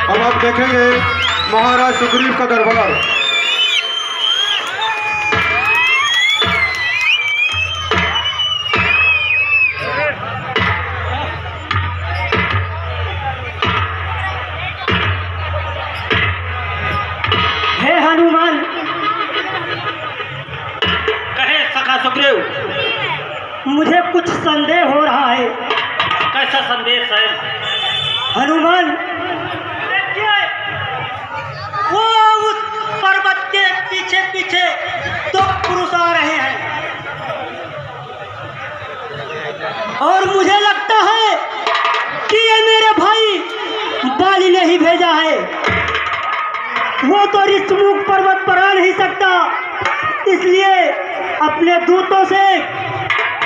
अब आप देखेंगे महाराज सुग्रीव का दरबार। हे हनुमान, कहे सखा सुग्रीव, मुझे कुछ संदेह हो रहा है। कैसा संदेश है? हनुमान, देखिए वो उस पर्वत के पीछे पीछे दो पुरुष आ रहे हैं और मुझे लगता है कि ये मेरे भाई बाली ने ही भेजा है। वो तो ऋषमुख पर्वत पर आ नहीं सकता, इसलिए अपने दूतों से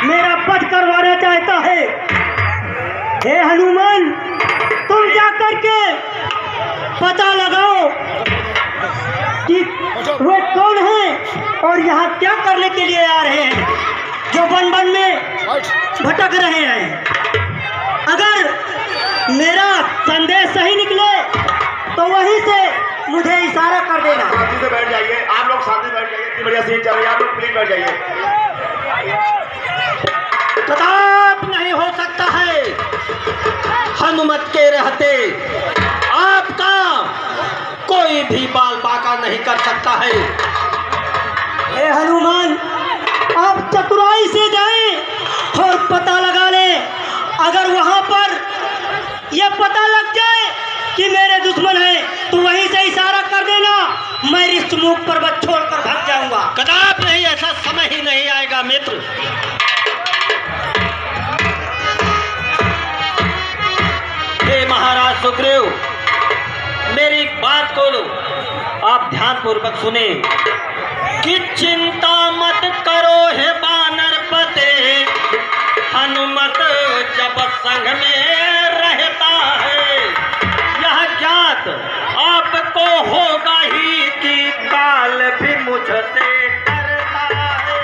मेरा वध करवाना चाहता है। हे हनुमान, तुम जाकर के पता लगाओ कि वे कौन हैं और यहाँ क्या करने के लिए आ रहे हैं, जो वन वन में भटक रहे हैं। अगर मेरा संदेश सही निकले तो वहीं से मुझे इशारा कर देना। शांति से बैठ जाइए, आप लोग शांति से बैठ जाइए। इतनी बढ़िया सीट चल रही है, आप लोग प्लीज बैठ जाइए। कदाप नहीं हो सकता है हनुमत के रहते आपका कोई भी बाल बाका नहीं कर सकता है। हे हनुमान, आप चतुराई से जाएं और पता लगा लें। अगर वहां पर यह पता लग जाए कि मेरे दुश्मन हैं तो वहीं से इशारा कर देना, मैं ऋषमुख पर्वत छोड़कर भाग जाऊंगा। कदाप नहीं, ऐसा समय ही नहीं आएगा मित्र। हे महाराज सुग्रीव, मेरी बात को आप ध्यान पूर्वक सुने कि चिंता मत करो हे बानर पते, हनुमत जब संग में रहता है, यह ज्ञात आपको होगा ही कि काल भी मुझसे डरता है।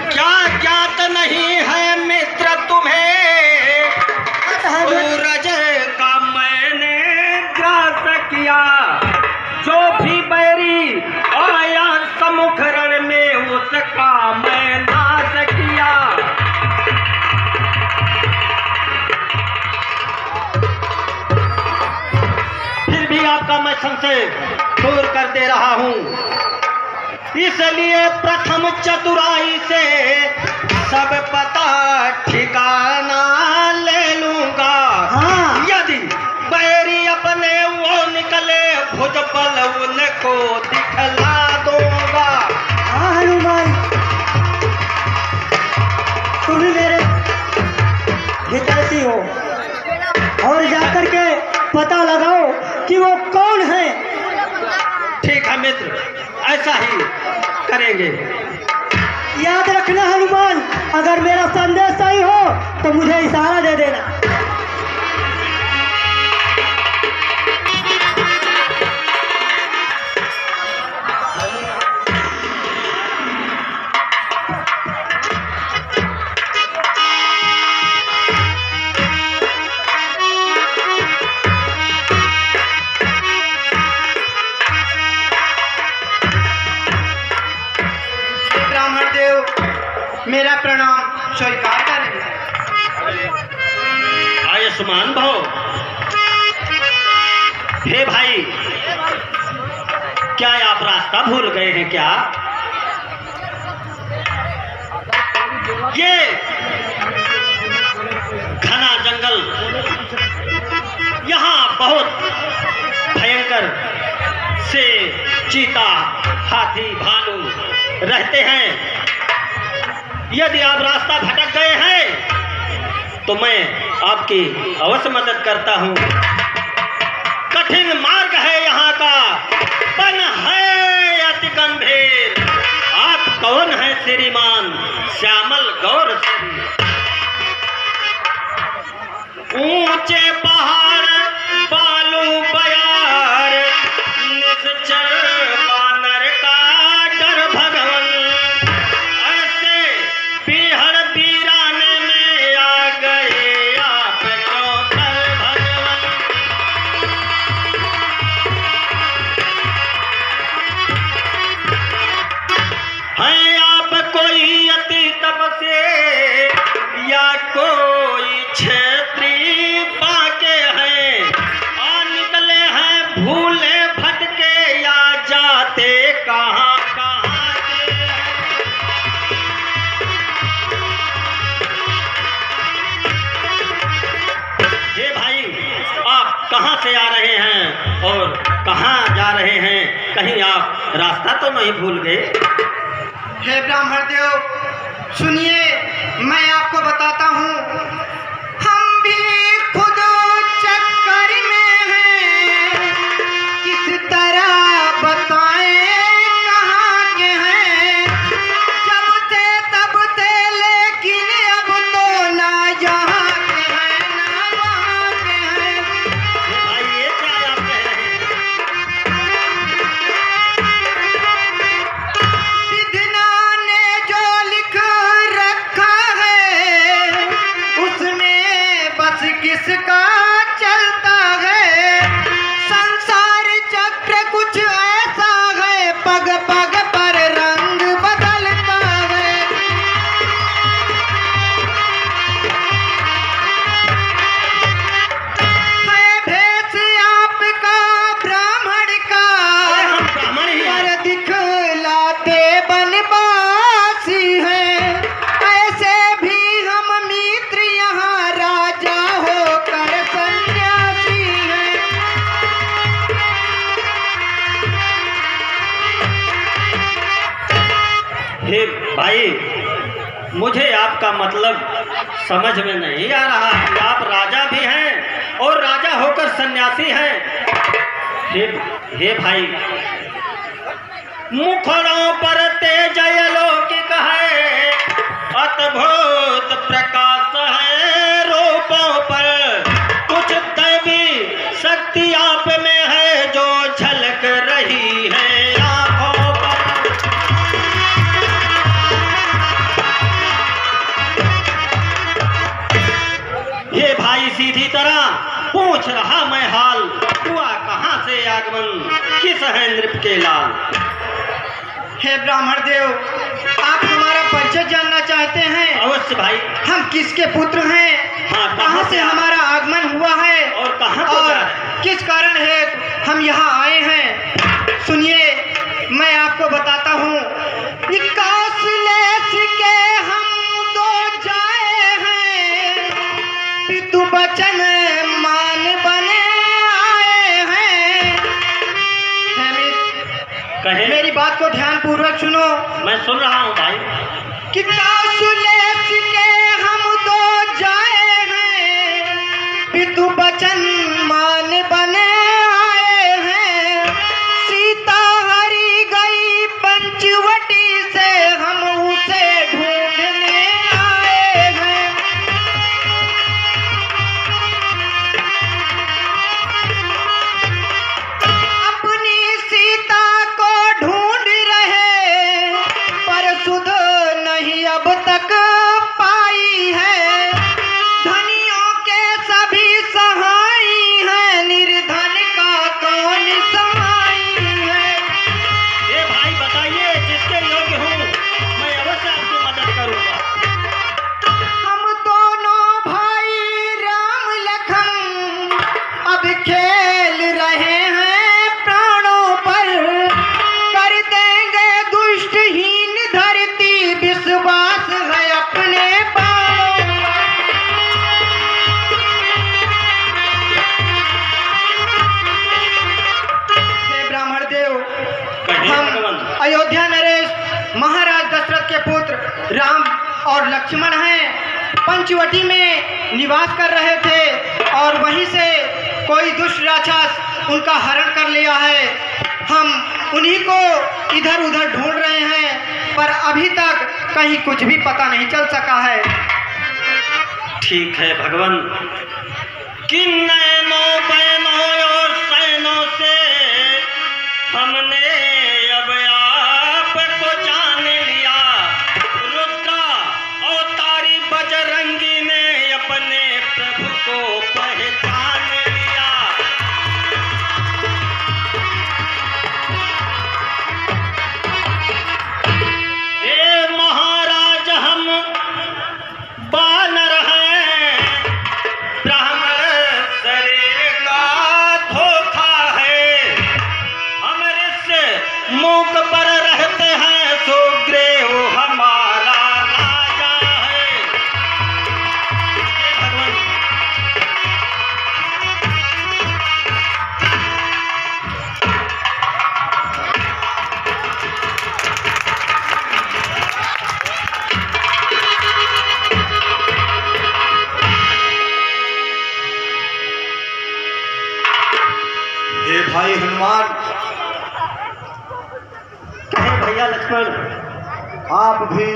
क्या ज्ञात नहीं है मित्र तुम्हें, सूरज का मैंने ग्रास किया, जो भी बैरी आया सम्मुख रण में उसका मैं नाश किया। फिर भी आपका मैं संशय दूर कर दे रहा हूं, इसलिए प्रथम चतुराई से सब पता ठिकाना ले लूंगा। हाँ। यदि बैरी अपने वो निकले भुजबल उनको दिखला दूंगा। हाँ हनुमान, तुम मेरे हितैषी हो और जाकर के पता लगाओ कि वो कौन है। ठीक है मित्र, ऐसा ही करेंगे। याद रखना हनुमान, अगर मेरा संदेश सही हो तो मुझे इशारा दे देना। मेरा प्रणाम स्वीकार करें। आयुष्मान भव। हे भाई, क्या आप रास्ता भूल गए हैं क्या? ये घना जंगल, यहाँ बहुत भयंकर से चीता, हाथी, भालू रहते हैं। यदि आप रास्ता भटक गए हैं तो मैं आपकी अवश्य मदद करता हूँ। कठिन मार्ग है यहाँ का, वन है अति गंभीर। आप कौन है श्रीमान श्यामल गौर श्री? ऊंचे पहाड़ बालू बयार, निश्चर बानर का डर भगवन, ऐसे पीहड़ और कहाँ जा रहे हैं? कहीं आप रास्ता तो नहीं भूल गए? हे ब्राह्मण देव, सुनिए, मैं आपको बताता हूँ। हम भी खुद चक्कर में हैं, किस तरह बताएं कहाँ के हैं। जब थे तब थे, लेकिन अब तो ना यहाँ के हैं ना वहाँ के हैं। भाई ये क्या आप कह रहे हैं? विधना ने जो लिख रखा है, उसमें बस किसका चलता है। संसार चक्र कुछ ऐसा है, पग पग पर रंग बदलता है। भेष आपका ब्राह्मण का, हम ब्राह्मण ही हैं। पर दिखलाते बनवासी हैं। ऐसे भी हम मित्र यहाँ राजा होकर सन्यासी हैं। हे भाई, मुझे आपका मतलब समझ में नहीं आ रहा कि आप राजा भी हैं और राजा होकर सन्यासी हैं। हे भाई, मुखड़ों पर तेज अलौकिक है, अद्भुत प्रकाश है रूपों पर। कुछ दैवी शक्ति आप में है जो झलक रही है आंखों पर। ये भाई सीधी तरह पूछ रहा मैं हाल, हुआ कहाँ से आगमन, किस है नृप के लाल? हे ब्राह्मण देव, आप हमारा परिचय जानना चाहते हैं? अवश्य भाई। हम किसके पुत्र हैं? हाँ, कहाँ से हमारा आगमन हुआ है और कहाँ को जा और रहे हैं? किस कारण है हम यहाँ आए हैं? सुनिए, मैं आपको बताता हूँ। कौशलेश के हम दो जाए हैं, पितु बचन मान बने आए हैं। कहे मेरी बात को ध्यान पूर्वक सुनो। मैं सुन रहा हूँ भाई। कि कौशलेश के हम दो जाए हैं, पितु बचन मान बने आए हैं। सीता हरी गई पंचवटी से, हम उसे ढूंढने आए हैं। अपनी सीता को ढूंढ रहे, पर सुध नहीं अब तक पाई है। धनियों के सभी सहाई हैं, निर्धन का कौन सहाई है। ये भाई बताइए, जिसके योग्य हूँ मैं अवश्य आपकी मदद करूँगा। हम दोनों भाई राम लखन अब खेल रहे हैं प्राणों पर। कर देंगे दुष्टहीन धरती, विश्वास है अपने बाणों पर। हे ब्राह्मण देव, कहे हम भगवान। अयोध्या नरेश महाराज दशरथ के पुत्र राम और लक्ष्मण हैं। पंचवटी में निवास कर रहे थे और वहीं से कोई दुष्ट राक्षस उनका हरण कर लिया है। हम उन्हीं को इधर उधर ढूंढ रहे हैं, पर अभी तक कहीं कुछ भी पता नहीं चल सका है। ठीक है भगवान, कि नैनों बैनों और सैनों से हमने अब आपको जान लिया। रुद्रा अवतारी बजरंगी ने अपने प्रभु को पहचान लिया। हे महाराज, हम बानर हैं, ब्राह्मण शरीर का धोखा है। हम ऋषि आप भी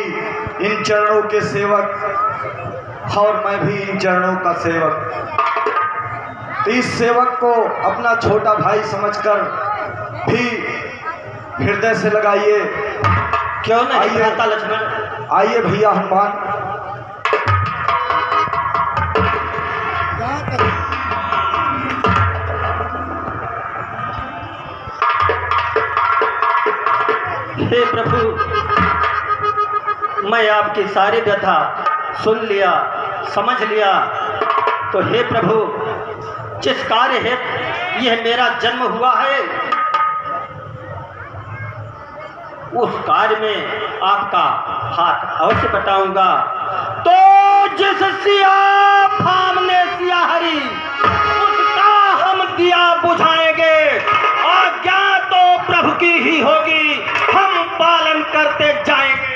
इन चरणों के सेवक और मैं भी इन चरणों का सेवक। तो इस सेवक को अपना छोटा भाई समझकर भी हृदय से लगाइए। क्यों नहीं आइए। भ्राता लक्ष्मण? आइए भैया हनुमान। हे प्रभु, मैं आपकी सारी व्यथा सुन लिया, समझ लिया। तो हे प्रभु, जिस कार्य है यह मेरा जन्म हुआ है, उस कार्य में आपका हाथ अवश्य बटाऊंगा। तो जिस सिया फाम ने सिया हरी, उसका हम दिया बुझाएंगे। आज्ञा तो प्रभु की ही होगी, हम पालन करते जाएंगे।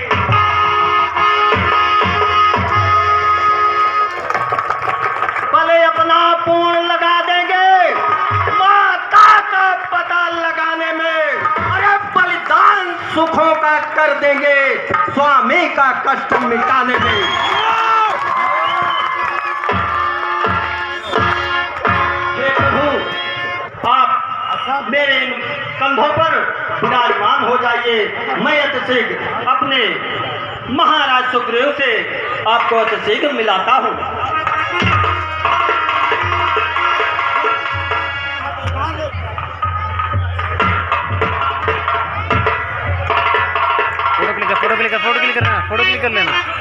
भले अपना पूर्ण लगा देंगे माता का पता लगाने में, अरे बलिदान सुखों का कर देंगे स्वामी का कष्ट मिटाने में। हे प्रभु, आप मेरे कंधों पर विराजमान हो जाइए। मैं अतिशीघ्र अपने महाराज सुग्रीव से आपको अतिशीघ्र मिलाता हूँ। फोटो क्लिक कर लेना।